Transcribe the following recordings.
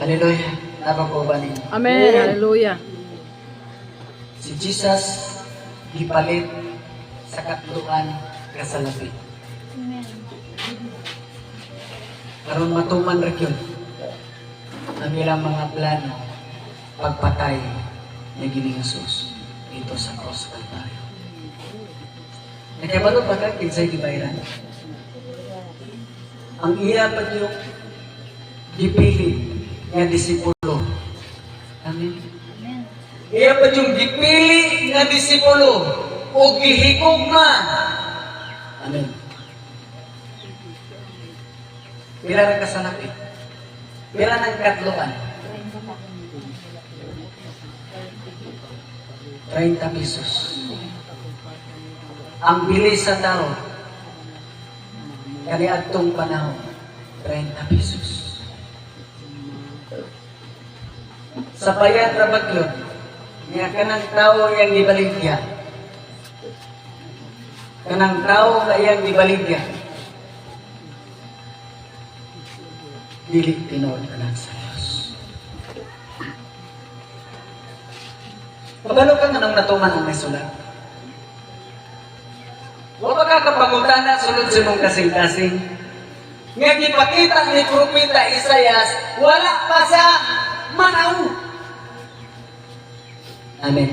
Hallelujah. Tama po ba ninyo? Amen. Hallelujah. Si Jesus gipalit sa katluan kasalapi. Amen. Karon matuman ra gyud ang ilang mga plano pagpatay ni Gining Jesus dito sa cross Calvario. Nakabalo ba ka kinsay gibayran? Ang iya pa yung gipili nga disipulo. Amen. Amen. Iya pa yung gipili nga disipulo o gihigugma. Amen. Pila na kasanapi? Pila ng katluan? 30 pesos. Ang bilis sa tao, kaniadtong panahon, 30 pesos. Sa bayad na bagyod, niya kanang tao yang gibaligya. Kanang tao nga yang gibaligya. Dili tinuod ka lang sa Diyos. Pabalo ka nga nang natuman ang nasulat. Wala ka kapangutana sulod sa mong kasing-kasing. Nga gipakita ni Propeta Isaias, wala pa sa manaw. Amen.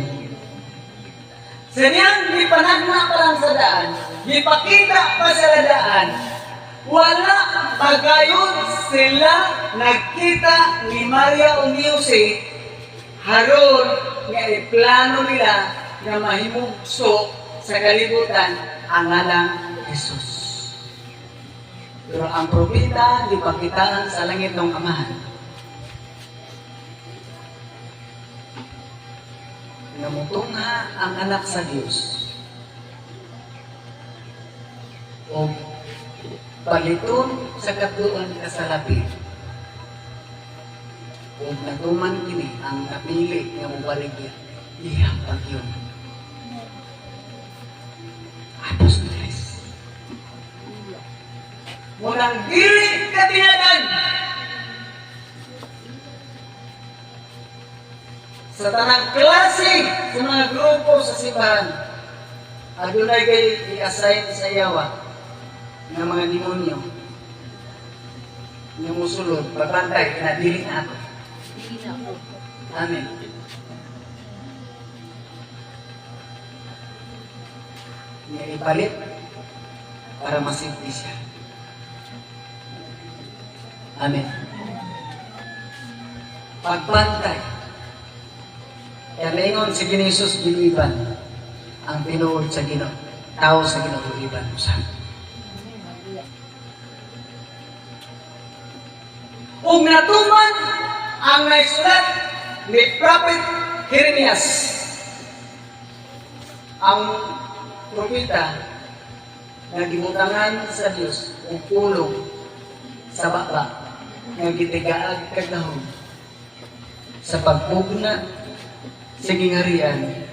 Sa niyang gipanagna pa lang sa daan, gipakita pa sa daan, wala pagayon sila nagkita ni Maria o ni Jose haron nga iplano nila na mahimugso sa kalibutan ang ngalang Jesus. Pero ang propeta gipakitaan sa langit ng Amahan. Namutungha ang anak sa Diyos. O paliton sa katluan kasalapi. O natuman kini ang napili nga mubaligya. Iyang pagyon. Apostoles. Munang dili katinagan sa tanang klase sa mga grupo sa simbahan. Adunay kay i-assign sa yawa ng mga demonyo na musulod, pagbantay na dili na ako. Amen. Nga ipalit para masimple siya. Amen. Pagbantay. Kaya naingon si Jesus ginuiban ang tinuod sa Ginoo. Tao sa Ginoo iban usan. Kung natuman ang naisulat ni Prophet Jeremias, ang propeta na gibutangan sa Dios ug pulong sa baba nga gitigaag kagahom sa pagpugna sa gingharian,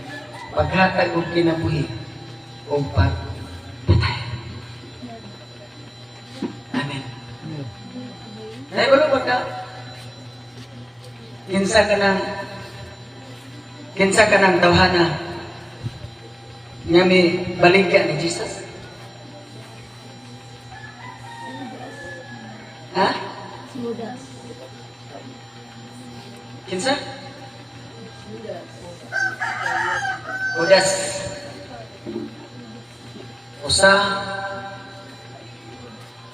paghatag og kinabuhi o pagpatay. Amen. Naibalo ba ka? Kinsa ka ng tawhana nga may baligya ni Jesus? Ha? Judas. Kinsa? Judas. Usa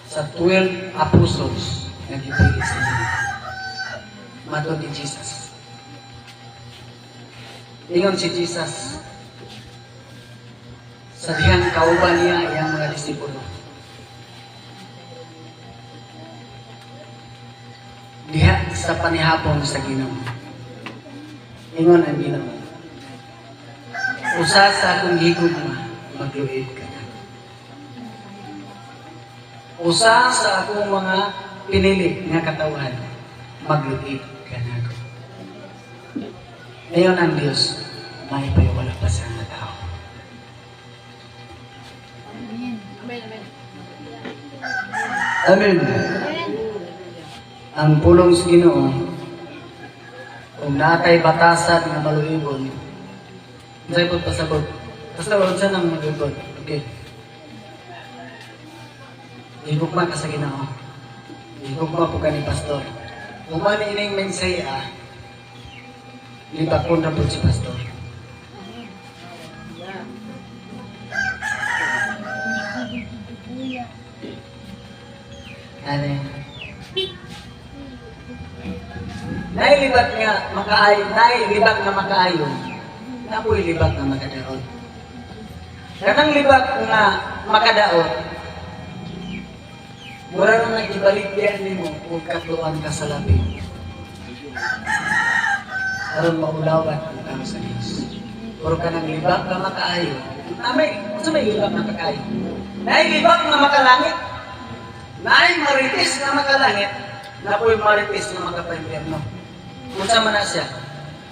sa 12 apostles nga gipili sa inyo. Matod ni Jesus. Ingon si Jesus sa dihang kauban niya iyang mga disipulo. Diha sa panihapon sa Ginoo. Ingon ang Ginoo. Usa sa akong higugma, magluhid ka na. Usa sa akong mga pinili nga katawan, magluhid ka na. Ngayon ang Diyos, may paiwala pa sa mga tao. Amen. Amen. Amen. Amen. Amen. Ang pulong sa Ginoo, kung natay batasan nga maluygon, sa'yo po pasabot. Basta wala siya nang maluygon. Okay. Higugma ka sa Ginoo. Higugma po ka ni Pastor. Kung man ining mensaya, libakon na po si Pastor. Ano yun? Nailibat nga makaayon, nailibat nga makaayon, na po'y libat nga makadaot. Kanang libat nga makadaot, mura nang nag-ibaligyan ni mo kung katluan ka sa labi. Aron maulawan kung kang sa Diyos. Puro ka nang libak nga makaayon. Sa may libak nga makaayon? Nailibak nga makalangit. Naay marites nga makalangit, na po'y marites nga makapaimperno. Kung sa man na siya,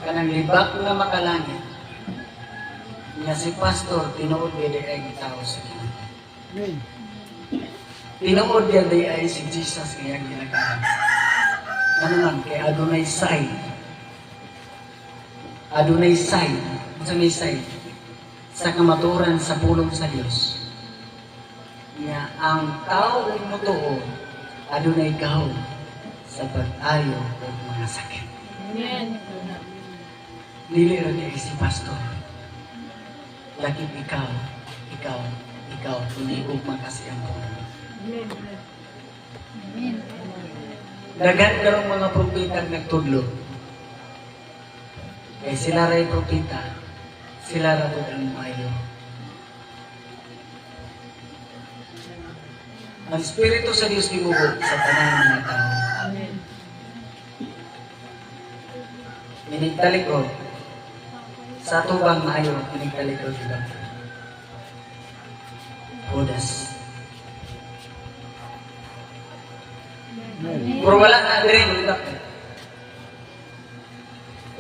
kanang libak nga makalangit, niya si Pastor, tinuod niya di ay tao sa Ginoo. Tinuod niya di ay si Jesus kaya ginagawa. Ano man, kay Adonai Say. Adonai Say. Sa may Say. Sa kamaturan sa pulong sa Diyos. Nga ang tao ay mutuo, adunay gahom sa pag-ayo o mga sakit. Amen. Dili ra niya si Pastor. Lakip ikaw, pinigugma kasi ang puno. Amen. Dagan karong mga propeta nagtudlo. Kaya sila ray propeta, sila ra po ang maayo. Ang Espiritu sa Diyos gibugod sa tanan ng mga tao. Minigtalikod. Sa tubang maayo, minigtalikod diba? Judas. Pero wala na diri, diba?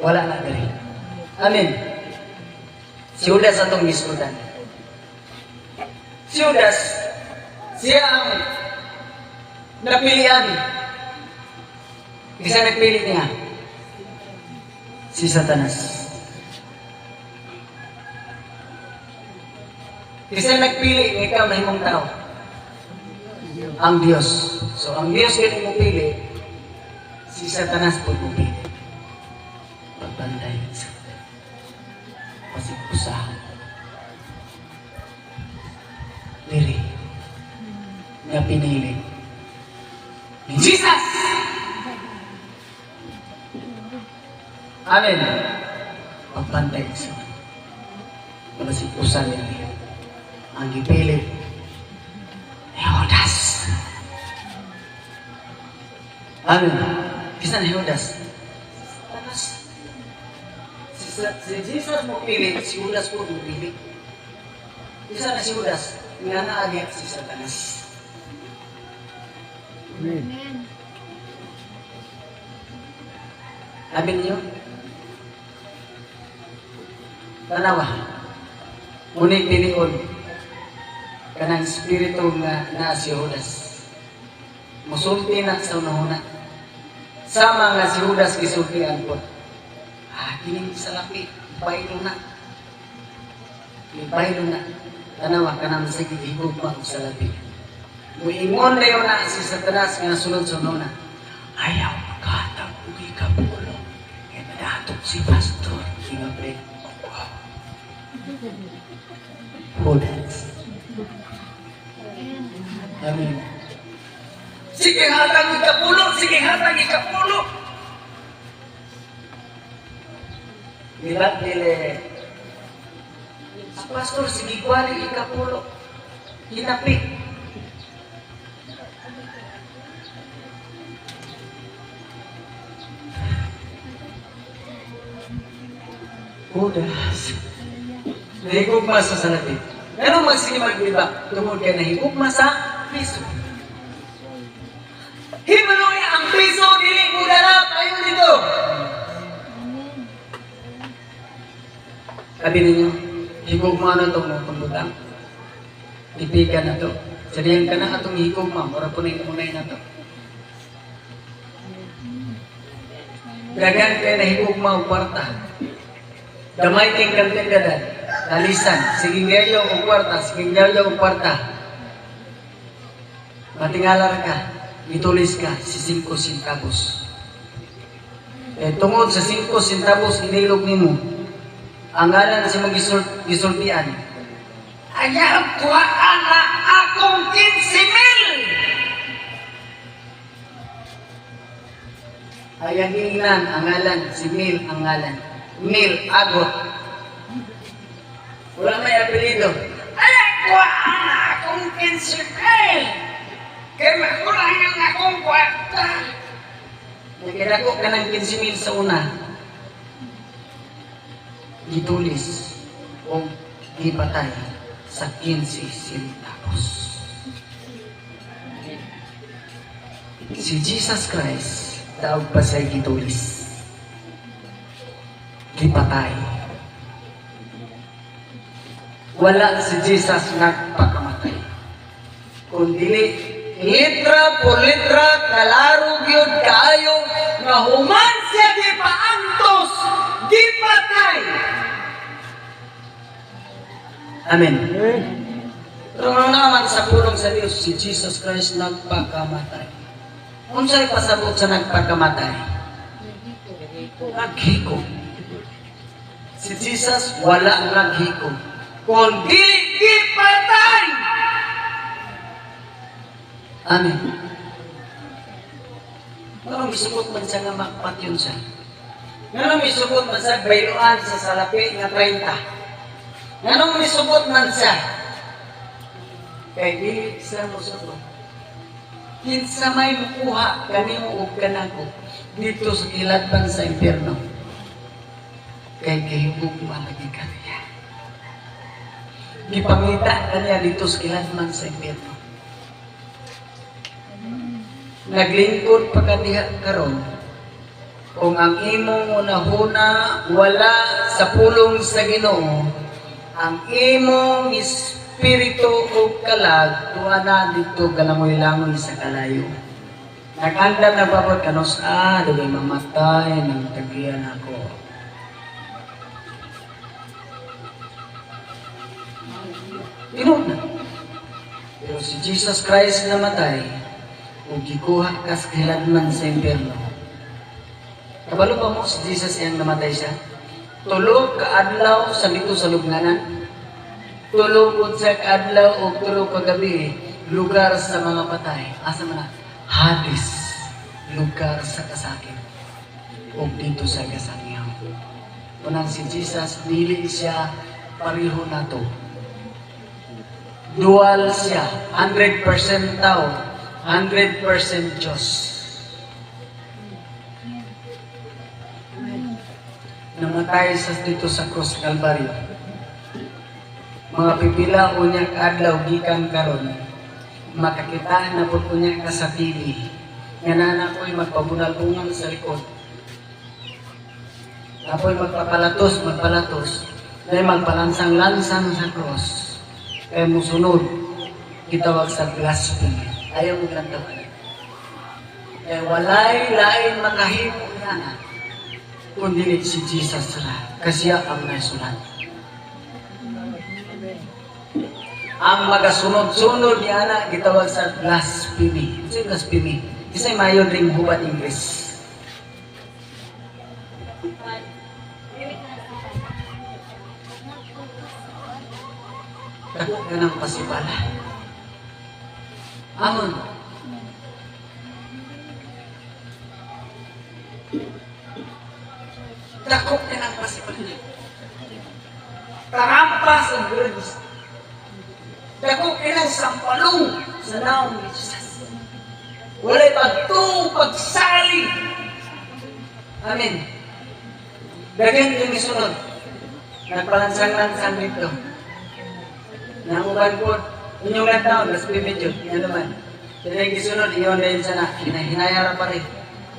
Wala na diri. Amen. Si Judas atong gisgutan. Si Judas, siya ang napilian. Isa nagpili niya. Si Satanas. Isa nagpili, ikaw na himong tao. Ang Diyos. So ang Diyos kaya mo pili, si Satanas po mo pili. Pagbantay sa pasikusahan. Diri na pinili ni Jesus! Amen. Pagbantay sa pasikusahan niya. Ang gipili ni Judas. Amen. Kisa ni Judas? Tapos, si Jesus mo pili, si Judas po mo pili. Kisa na si Judas, nga naagit si Satanas. Amen. Sabi niyo? Tanawa. Ngunit pilion kanang espiritu nga na si Judas. Musulti na sa unahuna. Sama nga si Judas gisultian po. Kining sa lapi, baylo na. Baylo na. Tanawa ka naman sa gigigugma sa lapi. Muingon na yun na si Satanas nga nasunod sa unahuna. Ayaw makatag ugi ka pulo. Kaya madatok si Pastor. Kingabre. Judas. Amen. Sige hatag ikapulo, sige hatag ikapulo. Dilat nila, si Pastor, sige kwali ikapulo. Hinapit. Judas. Nahigugma sa salapit. Pero magsige magliba, tungod ka nahigugma sa piso. Himaloy ang piso, dili mo darap, ayun dito. Sabi ninyo, higugma na itong pambutang. Ipigan na ito. Sadihan ka na atong higugma, mura po na yung unay na ito. Dagan kay nahigugma og kwarta. Gamay kay kantidad. Talisan, sige gayo og kwarta, sige gayo og kwarta. Matingalar ka, itulis ka si 5 centavos. Tungod sa 5 centavos inilog nimo. Ang ngalan sa mong gisultian. Ayaw ko ana akong 15,000. Ayang ingnan ang ngalan, si Mil ang ngalan. Mil Agot. Wala may apelido. Ayaw ko ana akong 15,000. Kaya makulangan akong kwarta. Nagkidako ka ng 15,000 sa una. Gitulis o gipatay sa 15 centavos. Si Jesus Christ, daog pa sa'y gitulis. Gipatay. Wala si Jesus nagpakamatay. Kundi litra por litra kalaro gyud kaayo nga human siya gipaantos, gipatay. Amen. Pero naman sa pulong sa Dios si Jesus Christ nagpakamatay. Unsay pasabot sa nagpakamatay? Naghiko. Si Jesus wala naghiko, kundi gipatay. Amen. Anong isubot man sa nga makpat yun siya? Anong isubot man sa bayloan sa salapi nga 30? Anong isubot man siya? Kay dili sa musubot. Kinsa may mukuha kanimo ug kanako dito sa kiladban sa impyerno. Kay gihibog malagi kaniya. Gipangita kaniya dito sa kiladban sa impyerno. Naglingkod pa ka diha karon kung ang imong unahuna wala sa pulong sa Ginoo, ang imong espiritu o kalag tuwa na dito galangoy-langoy sa kalayo. Naganda na babot kanos dugay mamatay ng tagian ako. Tinuod na. Pero si Jesus Christ namatay o gikuha kas kiladman sa impyerno. Kabalo pa mo si Jesus iyang namatay siya? Tulog kaadlaw sa dito sa lubnganan. Tulog sa kaadlaw o tulog kagabi lugar sa mga patay. Asa man na? Hades, lugar sa kasakit. O dito sa kasangihaw. Punang si Jesus, dili siya pariho na to. Dual siya, 100% tao. 100% Diyos. Namatay sa dito sa Cross Calvario. Mga pipila unya adlaw gikan karon. Makakita na po unya ka sa TV. Nga nana ko'y magpabunal-bungal sa likod. Apoy magpapalatos. Dahil magpalansang-lansang sa cross. Kaya musunod, kitawag sa blasphemy. Ayaw mo lang tawanan. Kaya walay lain makahimo na kundi si Jesus ra. Kasi ang nasulat. Ang magasunod-sunod niya na gitawag sa blasphemy. Ito yung blasphemy. Isa'y mayon ring hubat English. Takot ka ng pasibala. Amon. Takot ka ng pasibala. Tarampas ang words. Takot ka ng sampalong sa naong ni Jesus. Wala'y pagtung pagsali. Amen. Dagan yung isunod. Nagpalansang-lansang dito. Nanguban po, inyong nagtaon, mas bibidyo, yan naman. Kaya yung gisunod, iyon din sana, hinayara pa rin.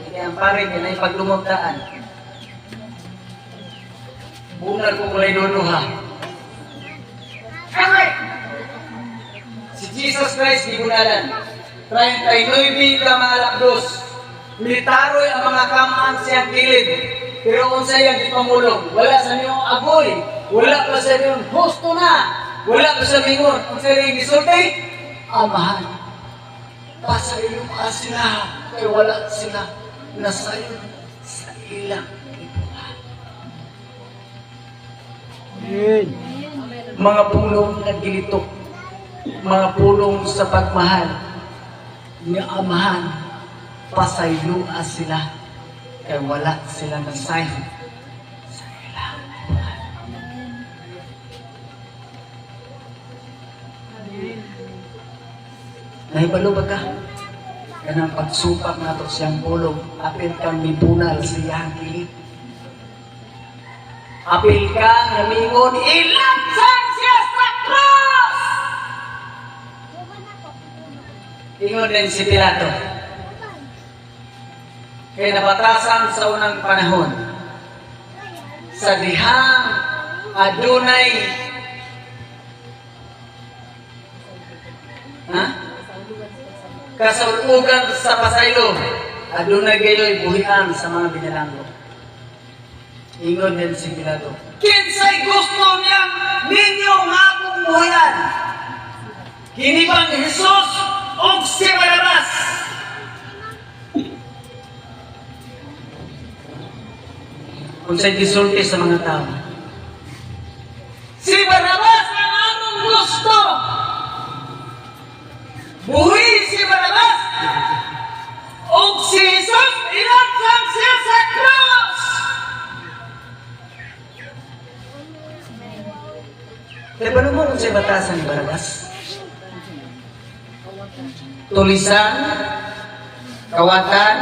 Kaya ang pare, kaya yung paglumugdaan. Bunal ko kulay dono ha. Kamay! Si Jesus Christ, di bunalan. 39 ka mga lakdos. Mitaroy ang mga kamaan siyang kilid. Pero kung siyang ipamulong, wala sa niyong agoy, wala pa sa niyong husto na, wala pa sa mingon. Kung siyang gisulti, Amahan, pasa iyong sila, kay wala sila nasayon sa ilang ibuhan. Mga pulong na gilitok, mga pulong sa pagmahal, ni amahan, pasaylua sila, kay wala sila nasayon sa ilang ibuhan. Nahibalo ba ka? Kanang pagsupak na to siyang pulong, apil kang mibunal siyang kilit. Apil kang namingon, ilansang siya sa cross! Ingon din si Pilato. Kaya nabatasan sa unang panahon, sa dihang adunay kasaulugan sa pasaylo, adunay gayoy buhian sa mga binalanggo. Ingon din si Pilato, kinsay gusto niya ninyo nga akong buhian? Kini bang Jesus o si Barabas? Kung sa'y gisulti sa mga tao, si Barabas ang among gusto! Buhi si Barabas! O si Jesus, ilansang siya sa cross! Kaya paano mo kung siya batasan ni Barabas? Tulisan, kawatan,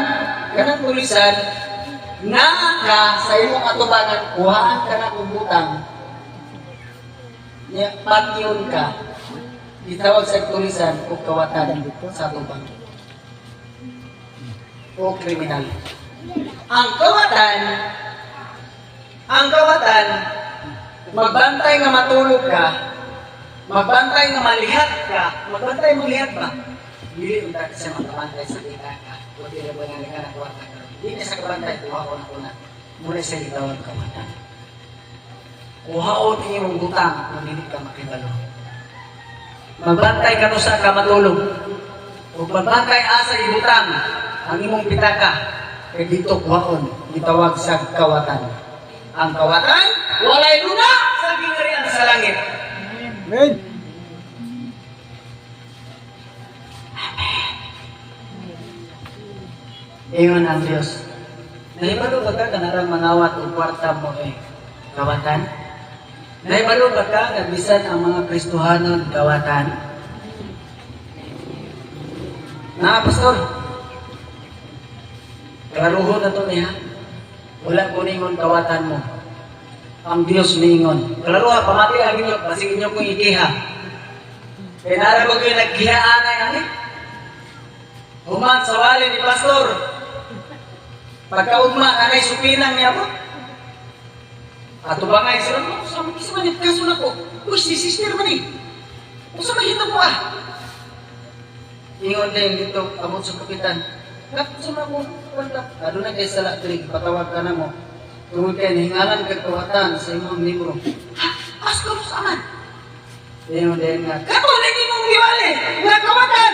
kanang tulisan, na ka sa imong atubangan, kuhaan ka na kung butang, patyon ka, itawag sa tulisan o kawatan sa atubang o kriminal. Ang kawatan, magbantay nga matulog ka, magbantay nga malihat ka, magbantay malihat ba? Dili unta ka siya magbantay sa kita ka, o dili ba nga nga nakuwatan ka. Hindi na sa kabantay, kuhaon ako na. Muna siya itawag kawatan. Kuhaon iyong butang, kung hindi ka makibalo. Magbantay ka no sa ka matulog. O magbantay asa ibutang ang imong pitaka. Kaya dito kuhaon, itawag sa kawatan. Ang kawatan, walay luna sa ginarian sa langit. Amen. Ingon ang Diyos. Nahibalo ba ka kanarang mangawat o kwarta mo kawatan? Nahibalo ba ka na bisan ang mga Kristohanon kawatan? Pastor? Klaruhon na to niya. Wala ko ningon kawatan mo. Ang Diyos ningon. Klaruha, pamati ang inyo, basig inyo kong ikiha. Kaya nara ko kayo nagkihaan ay ani. Human sa wali ni Pastor. Pagkaugma, anay supinang niya po. At ubangay sila mo, sa mga man yung kaso na ko. Uy, si sister man eh. Kung sa mahito po Ingon din dito, abot sa kapitan. Kapag sa mga kwenta, lalo na kayo sa latrig, patawag ka na mo. Tungkol kayo, hingalan kagkawatan sa imong libro. Ha? Pastor, saan? Ingon din nga, kato, lagi mong giwali, nga kawatan!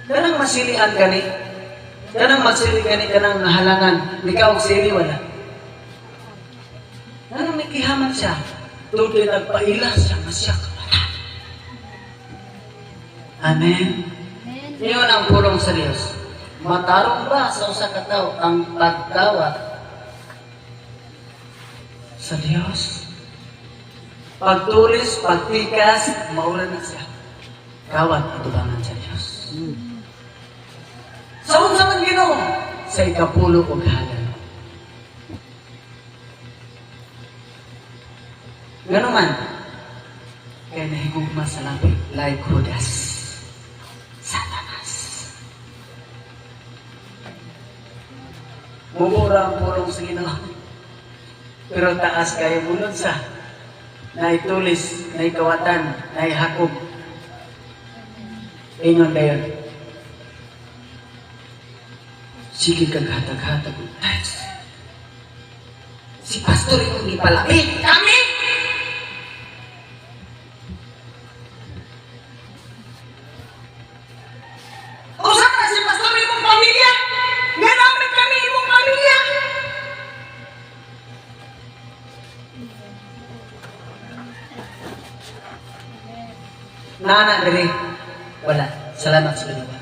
Kanang masilian ka ni, kanang masili ka ni, kanang nahalangan, ikaw og sili wala. Kanang nakihaman siya, tungkol nagpaila siya na siya kawatan. Amen. Iyon ang pulong sa Diyos. Matarong ba sa usa ka tawo ang pagkawat sa Diyos? Pagtulis, pagtikas, maula na siya. Kawat atubangan sa Diyos. Sa unsa man Ginoo? Sa ikapulo ug halan. Ngano man? Kaya nahigugma sa labi, like Judas. Satanas. Mumura ang pulong sa Ginoo. Pero taas kayo bunod sa naitulis, naikawatan, naihakog. Ingon dayon. Sige kag hatag-hatag og tithes. Si pastor yung ipalapit kami. Usap na si pastor imong pamilya. Nga namin kami imong pamilya. Nana diri. Wala. Salamat sa Ginoo.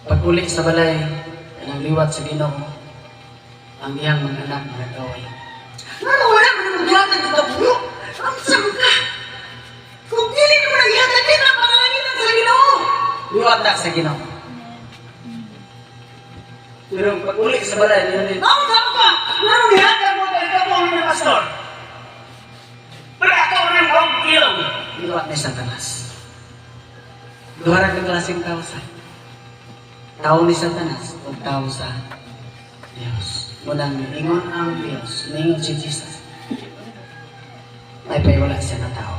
Pag-uli sa balay, ang liwat sa Ginoo, ang iyang mga anak mga kaway. Ano wala mo nang maghatag ito po? Ang sama ka! Kung dili mo nang ihatag din ang pangalanginan sa Ginoo! Liwat na sa Ginoo. Pero pag-uli sa balay, ang sama ka! Ano ihatag mo kay kapong ng pastor? Wala ka ng bawang ilong! Liwat na Satanas. Duharag ng klaseng tao sa tao ni Satanas o tao sa Diyos. Walang ingon ang Diyos, ningon si Jesus. Ay pa'y wala siya na tao.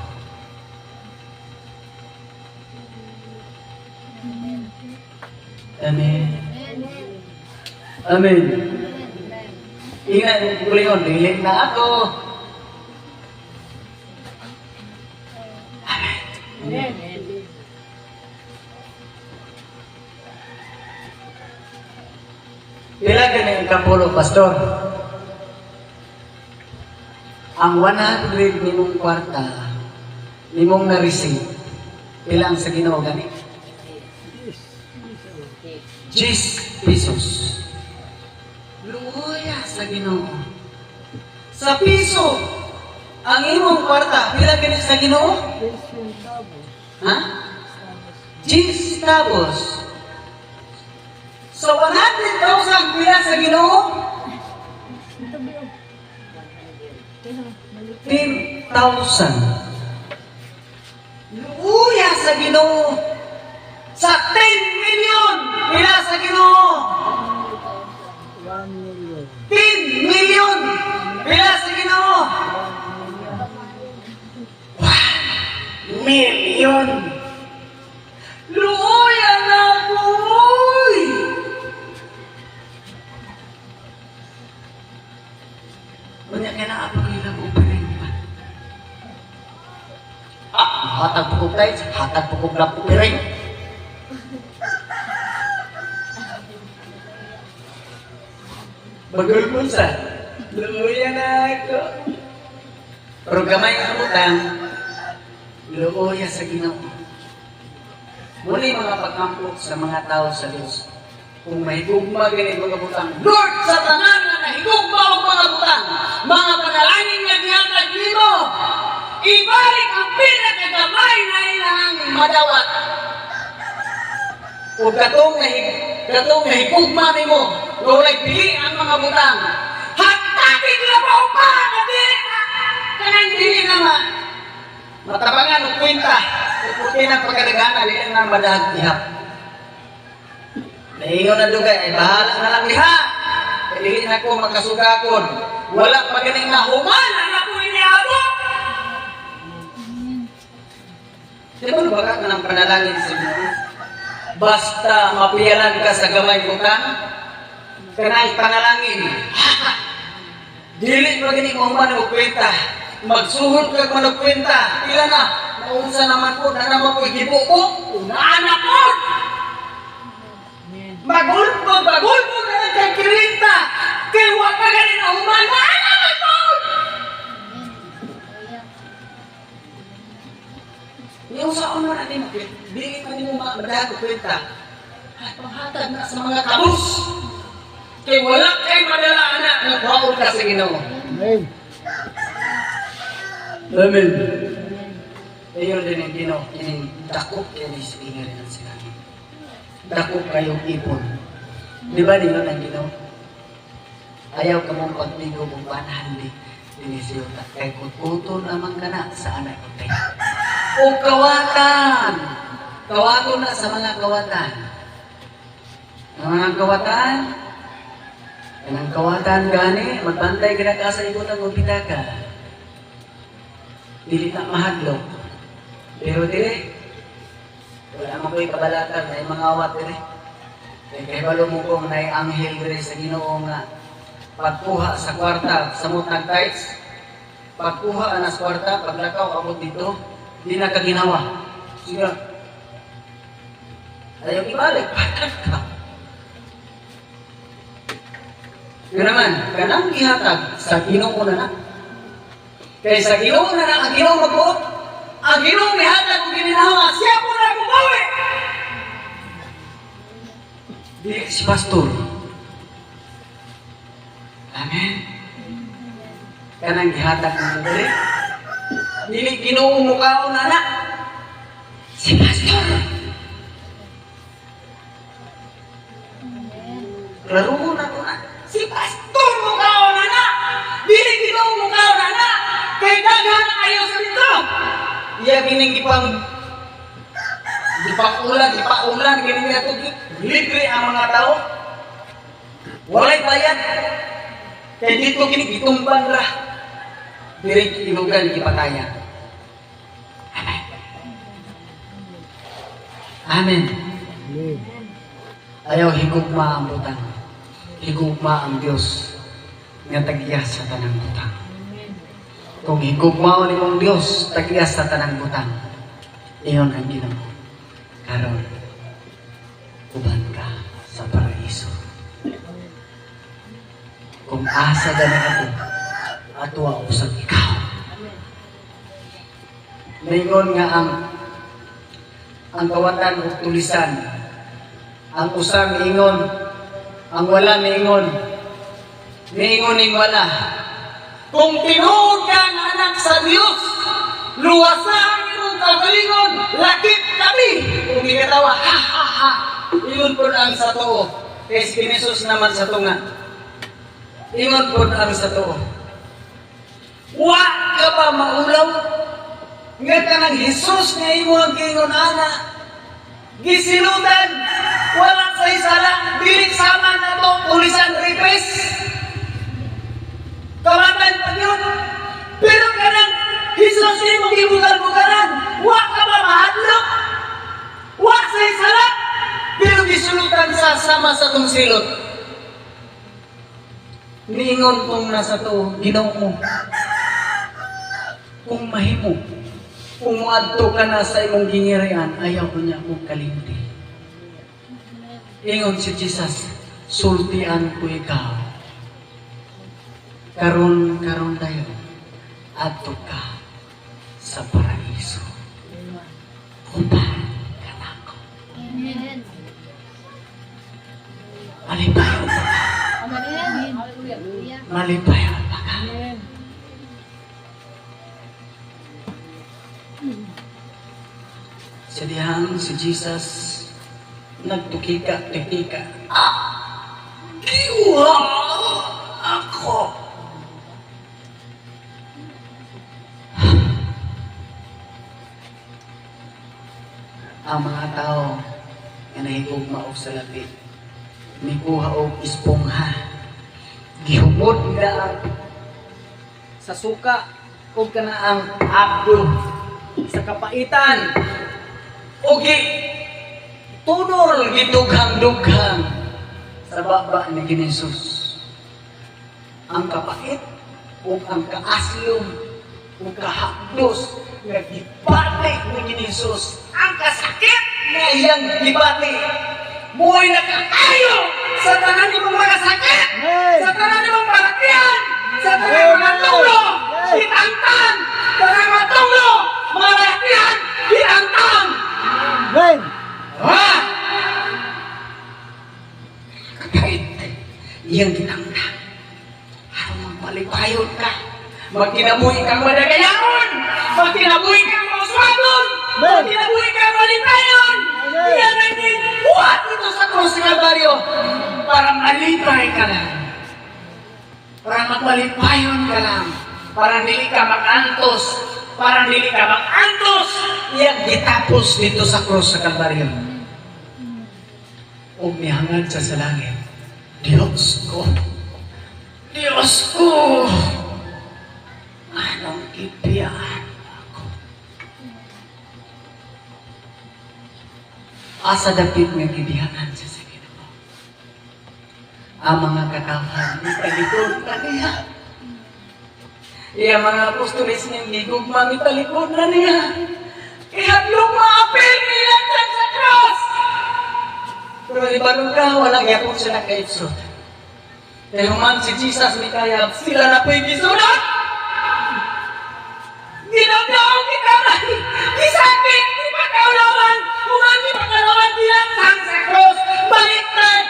Amen. Amen. Ingat mo kulingon, diling na ako. Amen. Pila ka na yung kapulo, Pastor? Ang 100 nimong kwarta, nimong na-receive, pila ang sa Ginoo gani? 10 pesos. Luya sa Ginoo. Sa piso, ang imong kwarta, pila ka na sa Ginoo? Ha? 10 tabos. So 100,000 pila sa Ginoo? 10,000. Luya sa Ginoo. Sa 10 million pila sa Ginoo? 10 million pila sa Ginoo? 1 million. Luya na boy. Banyak ka na apa kailang upirin pa. Hatag pukog tayo, hatag pukog lang upirin. Bagol mo sa, luya na ako. Pero gamay ang utang, luya sa Ginoo. Muli mga pagkampok sa mga tao sa Diyos. Kung may higugma ganit mga butang, Lord, sa tanan na nahigugma o mga butang, mga panalangin nga gihatag nimo, ibalik ang pinakagamay na ilang madawat. O katong nahigugma nimo, walay pili ang mga butang, hatagin na pa upa na dili na, kanang dili naman. Matabangan o kwenta, puputi ng pagkadagana, liyan ng madahag ihap. Naingon na dugay, ay bahala na lang liha. Dili na ko makasugakon. Wala pa ganing na humana na ko iniabot. Di ba ba ka ng panalangin sa Ginoo? Basta mapiyalan ka sa gamay butang, kanang panalangin. Dili pa ganing mahuman o kwenta. Magsuhod ka kung nagkwenta. Pila na? Naunsa naman po, na naman po igibuko. Unaanak po! Bagulpog na lang kay Kirinta. Kaya huwag pa ganin na human. Unaanak po! Yung sa ano natin, bigay pa din mo madago kwenta. At panghatag na sa mga kabus. Kaya wala kay madala anak na kuhaon ka sa Ginoo. Amen. Amen. Ayun din ang Ginoo, ining dakop kayo ni sa rin ang sila. Dakop kayong ipon. Di ba niyo ang Ginoo? Ayaw ka mong pagbigo mong banhandi. Dinisiyota. Kaya kututo naman ka na sa anak ko tayo. O kawatan! Kawato na sa mga kawatan. Ang mga kawatan, ang kawatan gani, magbantay ka na ka sa ikutan mo pitaka. dili na mahadlok. Pero dire, wala mo ko'y kabalatan na mga awat dire. Kaya balo mo kong na anghel dire sa Ginoo nga pagkuha sa kwarta, samot nag-tights, pagkuha na sa kwarta, paglakaw ako dito, di na kaginawa. Sige, ayaw ibalik, patag ka. Yun naman, kanang gihatag sa Ginoo na na. Kaya sa Ginoo na na, ang Ginoo magbuot, ang Ginoo mihatag kung gininawa, siya po na kumawi. Di si pastor. Amen. Kanang gihatag ng diri. Dili Ginoo mukhaon na na. Si pastor. Klaro na to na. Si pastor mukhaon na na. Dili Ginoo mukhaon na na. Kay daghan ayaw sa dito. Iya kining dipaulan kining ato libre ang mga tao. Walay bayad. Kaya dito kini gitumban ra. Diri ilugan gipataya. Amen. Amen. Ayaw higugma ang butang. Higugma ang Dios nga tagiya sa tanang butang. Kung higugma ni mong Dios tagiya sa tanang butang, iyon ang Ginoo. Karon uban ka sa paraiso. Kung asa gani ako, atwa usag ikaw. Ningon nga ang kawatan ug tulisan, ang usang ingon, ang wala niingon, niingon ning wala. Kung tinuod ka nga anak sa Dios, luwasan imong kaugalingon, lakip kami. Kung gikatawa, ha ha ha. Iyon po ang sa tuo. Kay si Jesus naman sa tunga. Ingon po ang sa to. Wa ka ba maulaw? Nga ka ng Jesus nga imo ang gingon ana. Gisilutan, wala sa isala, dili sama na to, pulisan ripes. Kamatan pa yun. Pero ka ng Jesus imo gibugal-bugalan, wa ka ba mahadlok? Wa sa isala, pero gisulutan sa sama sa tong silot. Niingon kung nasa to, Ginoo mo. Kung mahimo, kung muadto ka na sa imong gingirian, ayaw ko niya mong kalimti. Ingon si Jesus, sultian ko ikaw. Karon tayo, adto ka sa paraiso. Uban ka na ako. Amen. Malipayon pa ka. Amen. Hallelujah. Malipayon pa ka. Sa dihang si Jesus nagtukika. Diwa ako. Ang mga tao na nahigugma og sa lapit, mikuha og ispongha. Gihumod nila sa suka o kanaang abdo sa kapaitan o tunol gidughang-dughang sa baba ni Jesus. Ang kapait o ang kaaslom o kahapdos nga gibati ni Jesus. Ang kasakit na iyang gibati mo'y nakakayo sa tanan ni mong mga sakit, sa tanan ni mong malakyan, sa tanan ni mga tulo, ditangtang, tanan mga tulo, mga malakyan, ditangtang. Amen. Ha? Kahit iyang ditangtang, harap magpalipayon ka, magkinabuhi kang madagayaon, magkinabuhi kang mauswagon, magkinabuhi kang malipayon. Iyan ang buhat ito sa krus ng Kalbaryo para malipay ka lang, para magmalipayon ka lang, para dili ka mag-antos, iyan gitapos dito sa krus ng Kalbaryo. O mihangad sa langit, Diyos ko, anong kipiyan asa dapit nga gibihanan sa Ginoo. Ang mga kakawan, italikod na niya. Iya mga apostolis niyang gigugma, italikod na niya. Ihadlong maapil nila sa cross. Pero ibalong ka, walang yapon sila kaitsot. Dahil man si Jesus may kaya, sila na po'y gisunod. Ginagawa kita man, isakit, di pa kaulawan, kuman di pa kaulawan bilang sang sa cross, baliktad.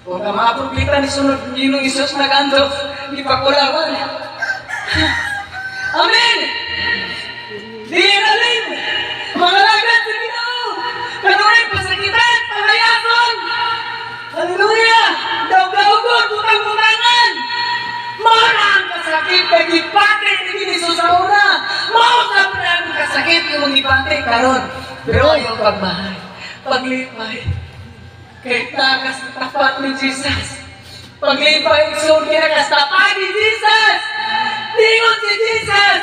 Kung ka maapong kita ni sunod, Ginong Isus nag-antos, di pa kaulawan. Amen! Di nalim, mga lagat sa Ginoo, kanunin pasakitan, palayason. Hallelujah! Daw-dawgon, butang-butangan! Mara ang kasakit kay gipate ni Ginoo sa una. Mao sa ang kasakit yung gipate karon. Pero ayaw pagmahal, paglipay. Kay takas tapat ni Jesus. Paglipay igsoon kinakas tapat ni Jesus. Tingon si Jesus.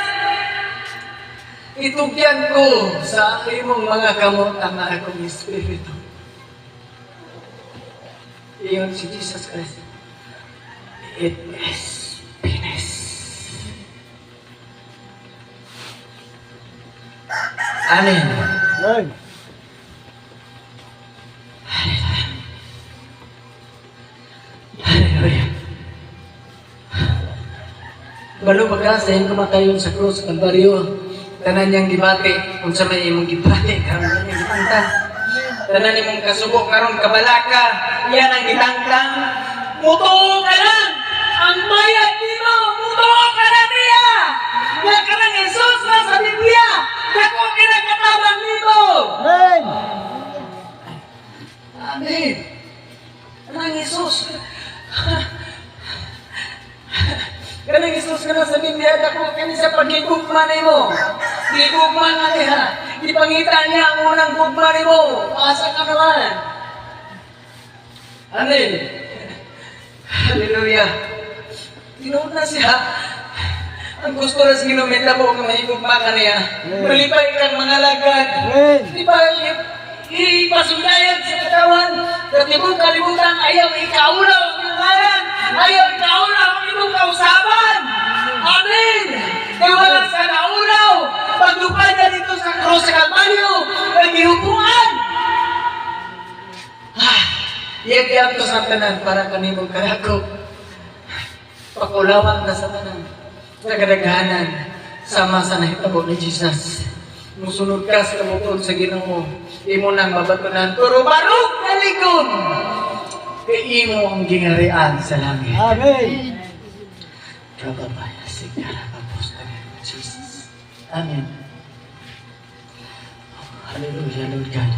Itugyan ko sa imong mga kamot ang akong espiritu. Iyon si Jesus Christ. It is finished. Amen. Amen. Hallelujah. Balo magkasa yung kumatayon sa krus, Kalbaryo. Tanan niyang gibati, kung sa may imong gibati, karon niyang gipantang. Tanan imong kasubok karon kabalaka, yan ang gitangkang. Mutuo ka lang! Ang bayad nimo, mutuo ka na niya! Nga ka ng Jesus na sa Biblia, dako kinakatabang nimo! Amen. Amen! Kanang Jesus, kanang Jesus ka na sa Biblia, dako kani sa pagigugma nimo. Gigugma nga niya, ipangita niya ang unang gugma nimo. Asa ka naman? Amen! Hallelujah! Tinuod na siya. Ang gusto na sa ginumita mo kung maigugma ka niya. Malipay kang mga lagad. Amen. Di ba, ipasulayan sa katawan. Katibong kalimutan, ayaw ikaulaw ang pinangalan. Ayaw ikaulaw ang imong kausaban. Amen! Kaya wala sa naulaw. Pagdupad na dito sa krus sa Kalbaryo, nagihupuan. Iyag-iyag ko sa tanan para kanimong kalako. Pakulawan na sa tanan. Sa kadaghanan. Sama sa nahitabo ni Jesus. Musunod ka sa kamutod sa Ginoo. Imo nang mabatunan. Pero barog na ligon. Kay imo ang gingarian sa langit. Amen. Kababaya sige kapos na ni Jesus. Amen. Hallelujah, Lord God.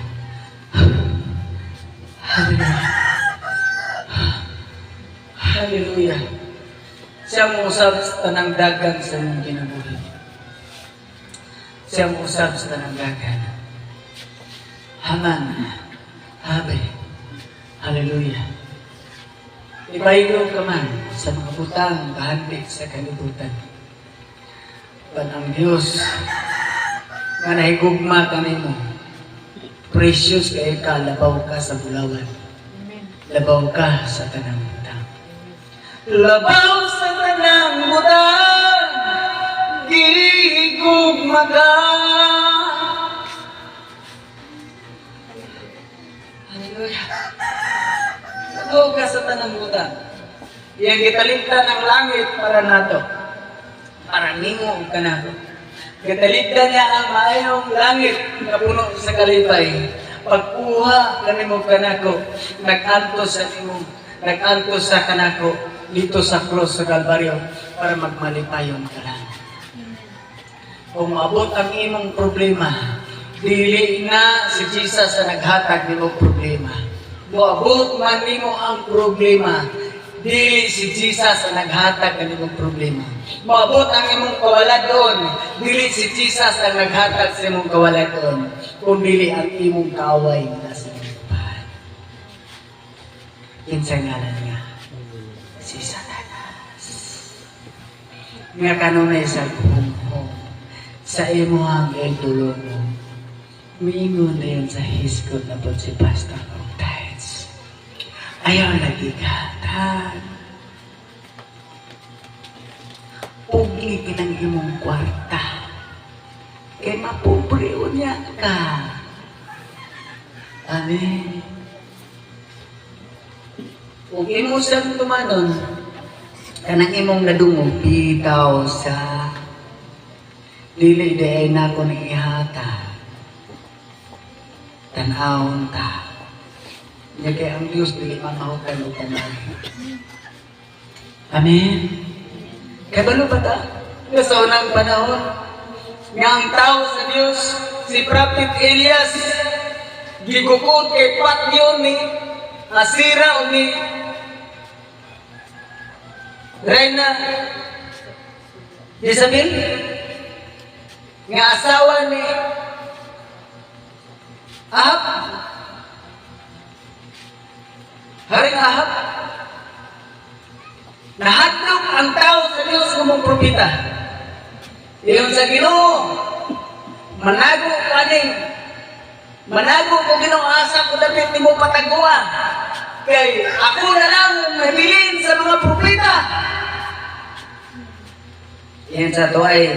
Hallelujah. Hallelujah. Siya mo usab sa tanang dagan sa iyong kinabuhi. Siya mo usab sa tanang dagan. Haman. Habe. Hallelujah. Ibaylo ka man sa mga butang bahandik sa kalibutan. Pan ang Diyos nga nahigugma ka nimo. Precious kay ka, labaw ka sa bulawan. Labaw ka sa tanang butang. Labaw sa tanang butang, gigugma ka. Hallelujah. Labaw ka sa tanang butang. Iyang gitalikdan ng langit para nato. Para nimo ka nato. Gitalikdan niya ang maayong langit na puno sa kalipay. Pagkuha kanimo kanako, nag-antos sa nimo, nag-antos sa kanako dito sa krus sa Kalbaryo para magmalipayon ka lang. Kung maabot ang imong problema, dili na si Jesus sa naghatag nimo problema. Maabot man nimo ang problema, dili si Jesus ang naghatag kanimo problema. Maabot ang imong kawaladon, dili si Jesus ang naghatag sa imong kawaladon, kundi ang imong kaaway na sa lipahan. Kinsay ngalan niya? Si Satanas. Nga kanunay sa buhong sa imo ang idolo mo. Mingon na yun sa hiskot na po si Pastor Octides. Ayaw lagi katan. Pugi pinang imong kwarta. Kaya mapupriyo niya ka. Amen. Kung imo siyang tumanon, kanang imong nadungog, bitaw sa dili di ay na ko ni ihata. Tanawon ta. Niya kay ang Diyos dili mamahukan o tanan. Amen. Kabalo ba ta? Sa unang panahon, nga ang tao sa Diyos, si Prophet Elias, gigukod kay Patyo ni Asira o ni Reyna Jezabel, nga asawa ni Ahab, Haring Ahab, nahadlok ang tao sa Diyos ng mga propeta. Iyon sa Ginoo, manago kaning, manago ko Ginoo asa ko dapit ni mo patagua. Kay ako na lang nabilin sa mga propeta. Iyon sa to ay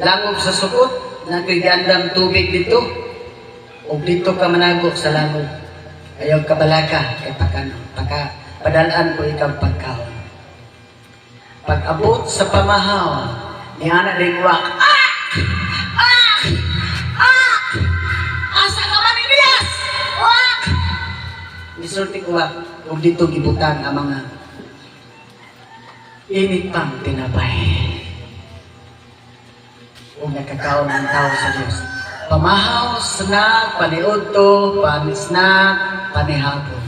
langob sa sukot, nagigandang tubig dito. O dito ka manago sa langob. Ayaw ka balaka, kay padalaan ko ikaw pagkaon. Pag abot sa pamahaw, ni anak din wak, asa ka man Elias? Wak! Isulti ko wak, kung dito gibutan ang mga init pang tinapay. Kung nakakaon ang tao sa Diyos. Pamahaw, snack, paniudto, panisnack, panihapon.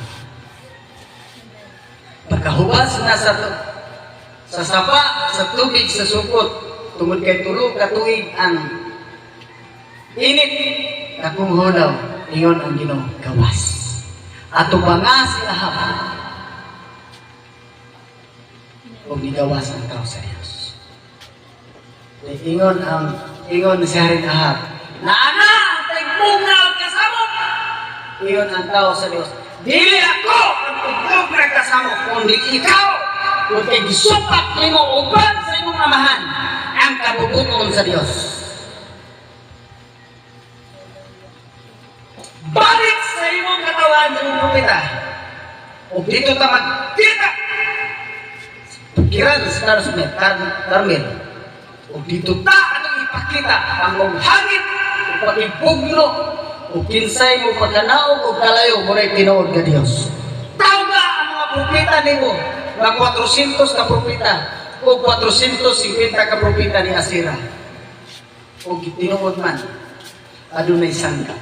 Pagkahubas na sa sapa, sa tubig, sa sukot, tungod kay tulo katuig ang init, kakong hulaw, iyon ang Ginoo gawas. Ato ba nga si Ahab, kung nigawas ang tao sa Diyos. Ingon si Haring Ahab, Naana, tagbungaw kasamo. Iyon ang tao sa Diyos. Dili ako ang tugbog na kasamo, kundi ikaw. Kung kay gisupak mo uban sa imong amahan, ang kabubuton sa Diyos. Balik sa imong katawan ng propeta. O dito ta magkita. Pagkiran sa Carmel. O dito ta atong ipakita ang mong hangit pag-ibugno o kinsay mo pagkanaog o kalayo mo na'y tinuod ka Diyos. Tawga ang mga propeta nimo na 400 ka propeta o 450 ka propeta ni Asira. O tinuod man, adunay sangka.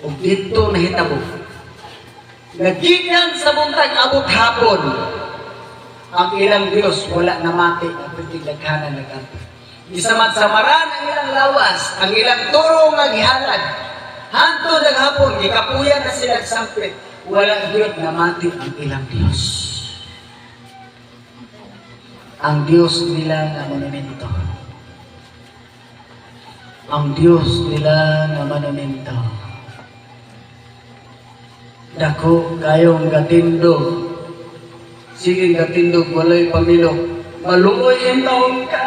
O dito nahitabo. Nagikan sa buntag abot hapon, ang ilang Diyos wala na mati ang pitigaghanan na kanto. Isamat samaran ang ilang lawas, ang ilang turo nga gihalad. Hanto naghapon, gikapuyan na sila sampit. Walang Diyos na mati ang ilang Diyos. Ang Diyos nila na monumento. Ang Diyos nila na monumento. Dako kayong gatindo. Sige gatindo, walay pamilok. Maluoy yung taong ka.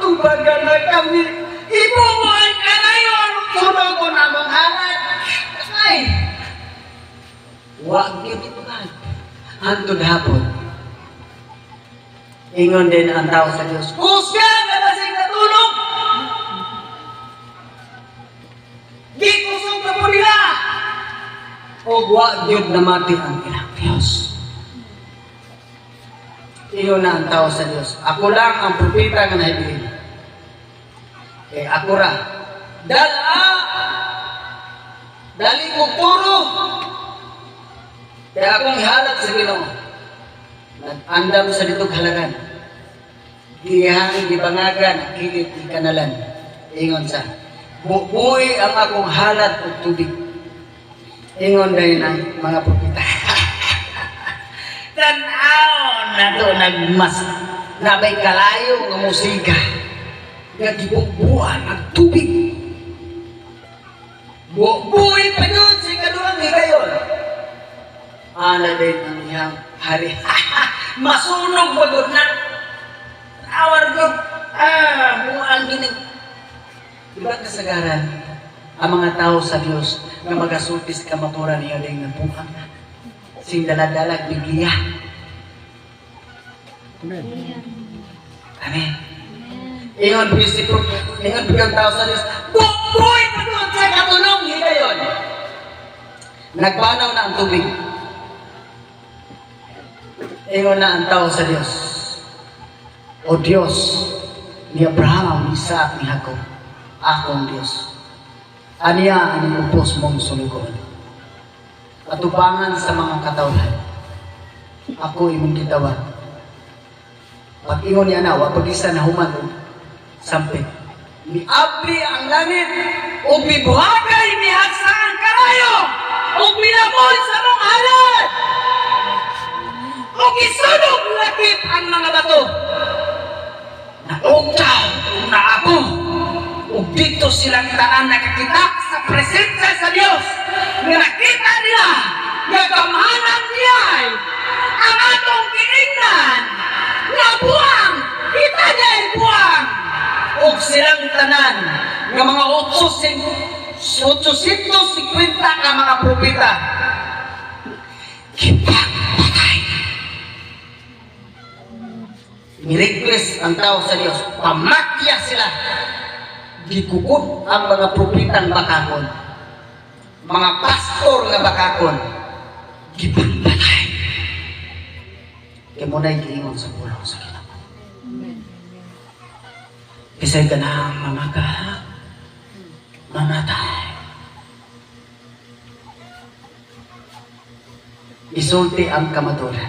Tubagan na kami. Ibubuhay ka ngayon. Sunod ko na mong hangat. Ay! Huwag yun ito man. Hantod hapon. Ingon din ang tao sa Diyos. Kusga na basig natulog! Di kusog na po nila! O huwag yun na mati ang ilang Diyos. Iyon na ang tao sa Diyos. Ako lang ang propeta nga nahibilin. Kaya ako ra. Dali ko puro. Kaya akong ihalat sa Ginoo. Nag-andam sa ditong halagan. Gihang, gibangagan, kilit, ikanalan. Ingon sa, bubuhay ang akong halat o tubig. Ingon dahil ng mga propeta. Tanaw na to nagmas na may kalayo ng musika. Nagibugbuan ang tubig. Buhay pa yun si kaduang higayon. Ana din ang iyang hari. Masunog ba doon na? Awar gud. Buang gining. Diba kasagaran ang mga tao sa Dios nga magasultis kamaturan niya din ng buhang na. Sing daladalag Biblia. Amen. Amen. Ingon prinsipyo, ingon bigang tao sa Dios. Buhay pa doon sa katulong higayon. Nagbanaw na ang tubig. Ingon na ang tao sa Dios. O Dios, ni Abraham, ni Isaac, ni Jacob, akong Dios. Aniya ang upos mong sulugon. Katubangan sa mga katawhan. Ako imong gitawag. Pag ingon ni Ana, wag pag-isa na human sampit. Miabli ang langit, o bibuhagay mihagsa ang karayo, o binamol sa mong halad, o isunog lakip ang mga bato. Naugtaw na ako, o dito silang tanan nakakita sa presensya sa Diyos. Nakita nila, nagamahanan niya ang atong kiningnan, na buwang, kita niya ay buwang. O silang tanan ng mga 850 ka mga propeta. Kipagpatay. Ni-request ang tao sa Dios, pamatya sila. Gikukod ang mga propetang bakakon. Mga pastor nga bakakon. Gipagpatay. Kaya mo na'y giingon sa pulo sa Ginoo. Isa'y ka na mamagahak, mamatay. Isulti ang kamaturan.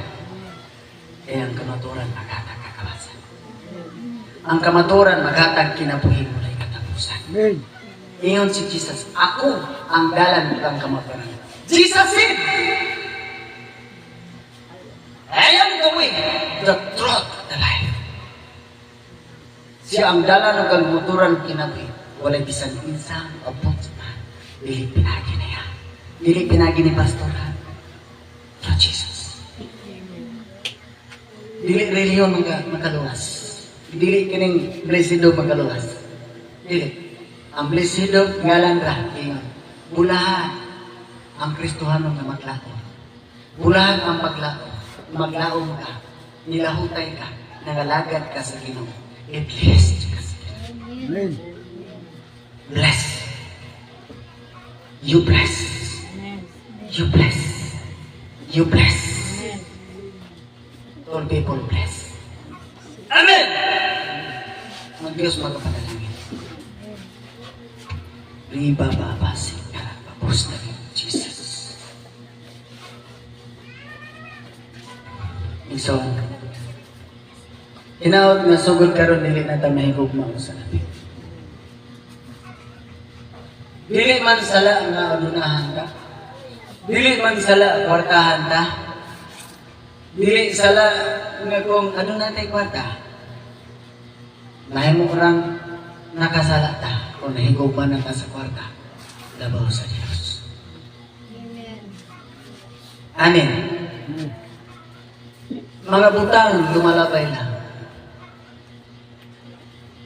Kaya ang kamaturan maghatag kakawasan. Ang kamaturan maghatag kinabuhi mo na katapusan. Amen. Ingon si Jesus, ako ang dalan ng kamaturan. Jesus said, I am the way. The truth, the life. Siya ang dalan ng kamaturan kinabuhi. Walay bisan insang abot man. Dili pinagi na yan. Dili pinagi ni Pastor ha. For Jesus. Dili reliyon magaluwas. Dili kining blesido magaluwas. Dili. Ang blesido ngalan ra. Ingon. Bulahan ang Kristohanon nga maglao. Bulahan ang paglao. Maglaom ka. Nilahutay ka. Nangalagad ka sa Ginoo. Blessed ka sa Ginoo. Amen. Bless. You bless. You bless. You bless. All people bless. Amen. Ang Diyos magapanalangin. Riba babasi ka. Papos na rin, Jesus. Igsoon. Tinawag nga sugod karon dili na ta mahigugma sa nabi. Dili man sala nga adunahan ka. Dili man sala kwartahan ta. Dili sala nga kung ano natay kwarta. Mahimo orang nakasala ta kung nahigugma na ka sa kwarta. Labaw sa Dios. Amen. Mga butang lumalabay lang.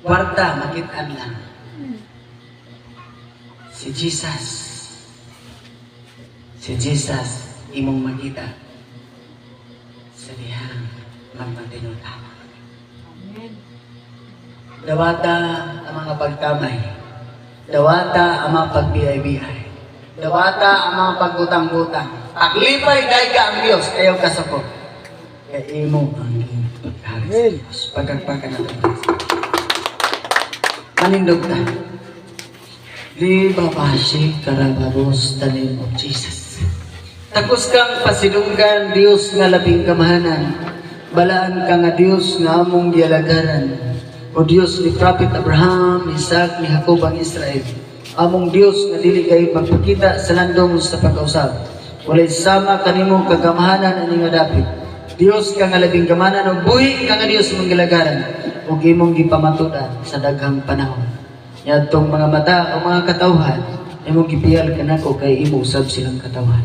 Kwarta makitaan lang. Si Jesus. Si Jesus imong makita sa dihang magmatinutan. Dawata ang mga pagtamay. Dawata ang mga pagbihay-bihay. Dawata ang mga pagbutang-butang. Paglipay dahil ka ang Diyos, ayaw ka sa po. Kaya imo ang pagkahalit sa Diyos. Pagkagpakan natin. Manindog na. Di babasi karababos the name of Jesus. Tapos kang pasidunggan Diyos nga labing kamahanan. Balaan ka nga Diyos nga among gialagaran. O Diyos ni Prophet Abraham, Isaac, ni Jacob ang Israel. Among Diyos nga dili kayo magpakita sa landong sa pag-kausap. Walay sama kanimo kagamahanan ani nga dapit. Diyos ka nga labing kamahanan o buhi ka nga Diyos mong gilagaran. O imong gipamatudan sa daghang panahon. Yadtong mga mata o mga katawhan, imong gipiyal kanako kay imo usab silang katawan.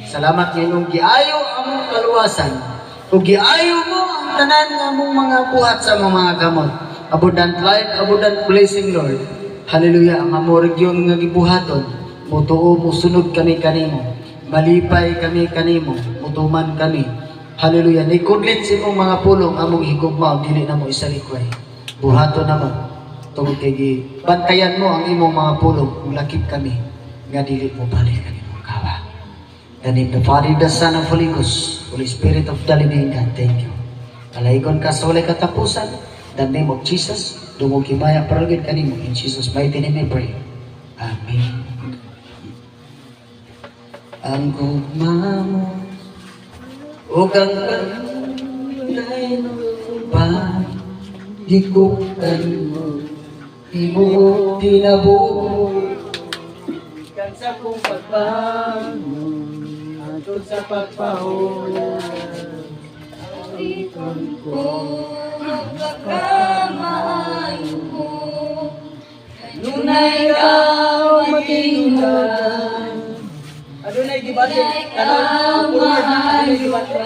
Salamat nga imong giayo among kaluwasan. Ug giayo mo ang tanan nga among mga buhat sa among mga gamot. Abundant life, abundant blessing, Lord. Hallelujah. Ang among regyon nga gibuhaton, mutuo mo sunod kami kanimo. Malipay kami kanimo, mutuman kami. Hallelujah. Nikudlit sa imong mga pulong among higugmaw, dili na mo isalikway. Buhaton naman. Tungod kay bantayan mo ang imong mga pulong, kung lakip kami, nga dili mo balik kanimo kawa. And in the Father, the Son, of Holy Ghost, Holy Spirit of the living God, thank you. Kalaygon ka sa walay katapusan, in the name of Jesus, dumog himaya paragid kanimo. In Jesus' mighty name I pray. Amen. Ang gugma mo, o kang kanulay no ba, higutan mo, ibuo tinabuo, Kan sa kong pagbangon, atod sa pagpahulan. Dunay ikaw matinggan. Adunay gibati. Kanon pulong na gibati.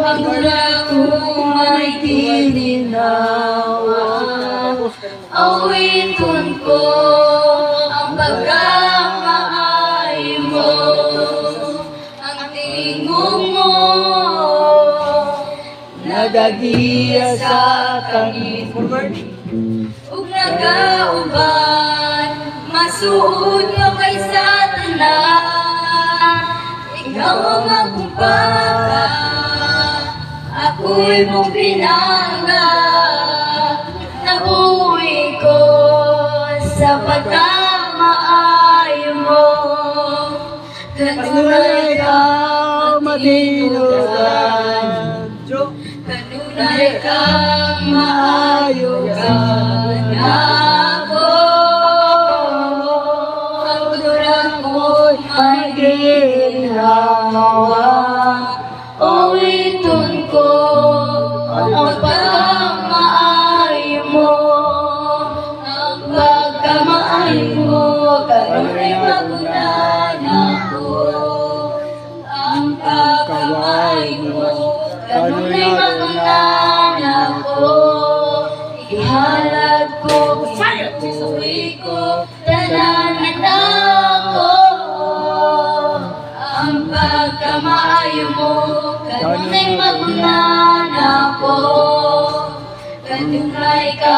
Ang dula ko may gininawa, awiton ko ang pagkamaay mo, ang tingog mo nagagiya sa kangin, ug nagauban masuod nga kay sa tanan. Ikaw ang akong bata, ako'y mong pinangga, nabuhi ko sa pagkamaayo mo. Kanunay ka matinugan, kanunay ka maayo ka nako. Ang durang mo'y may ginhawa, awiton ko ang pagkamaayo mo, ang pagkamaayo mo, kanunay magunan ako. Ang pagkamaayo mo, kanunay magunan ako. Ihalad ko, inuwi ko, tanan ako. Ang pagkamaayo mo, kanunay magunan ako. Kanunay ka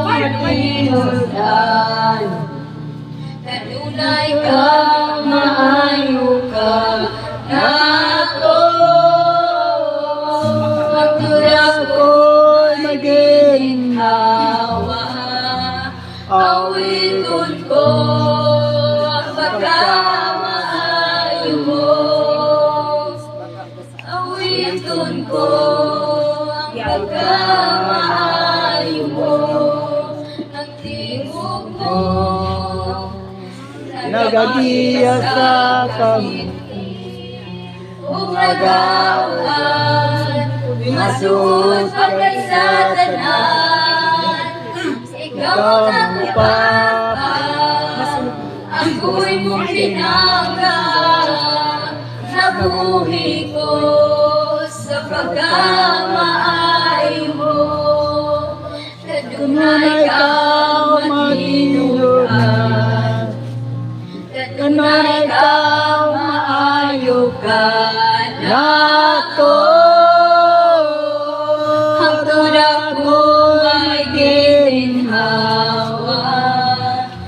matinudan, kanunay ka maayo ka nako. Ang tulak ko'y maginhawa, awiton ko ang pagkamaayo mo. Awiton ko ang pagkamaayo mo, ang tingog mo nagagiya sa kangin, ug nagauban masuod pa kay sa tanan. Ikaw ang akong papa, ako'y mong pinangga, nabuhi ko sa pagkamaayo mo. Kanunay ka matinugan, kanunay ka maayo ka nako. Ang tulak ko may ginhawa,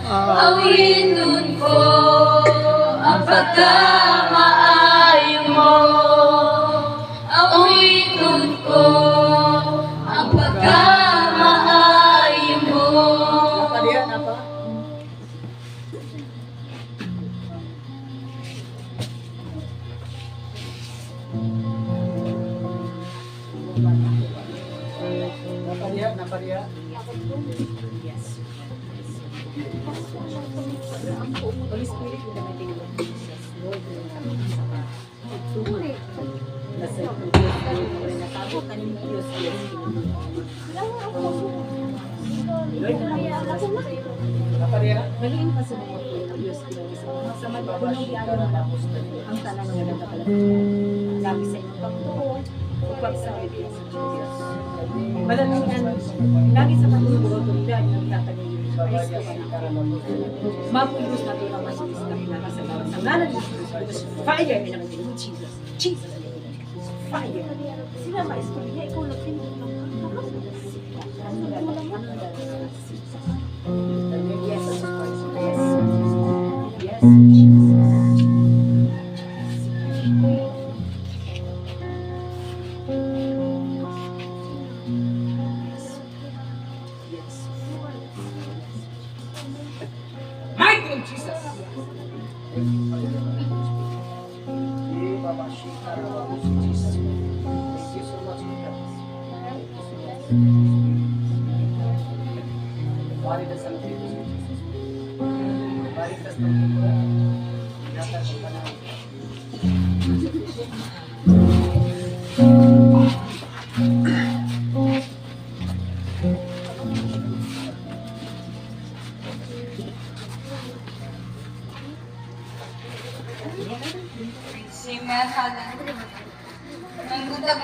awiton ko ang pagkamaayo mo. Awiton ko ang pagkamaayo mo. Napadiyan na pa. Napadiyan. Holy Spirit, in the mighty name of Jesus, Lord, nasa Diyos, natabo ka ni Diyos, Diyos, Maging pa sa mga Diyos ko. Sa magpunong yayo na ang tanan nga nagkapalapit. Lagi sa inyong pagtuon o pagsawit sa Diyos. Malalangan, lagi sa pagtuon otoridad ng tatagay Kristo ka na. Mapulos na doon ang masulis na pinakasalamat. Sa ngalan ng Jesus, fire in the name of Jesus. Jesus, fire. Sila maistorya, ikaw lang pinag Yes, of course. Yes. Yes. Mighty name of Jesus. Jesus. Thank you so much, God. Balik ka sa mga Jesus. Balik ka sa mga ingatan ko ka na. Si Mel Hagan. Nanggudag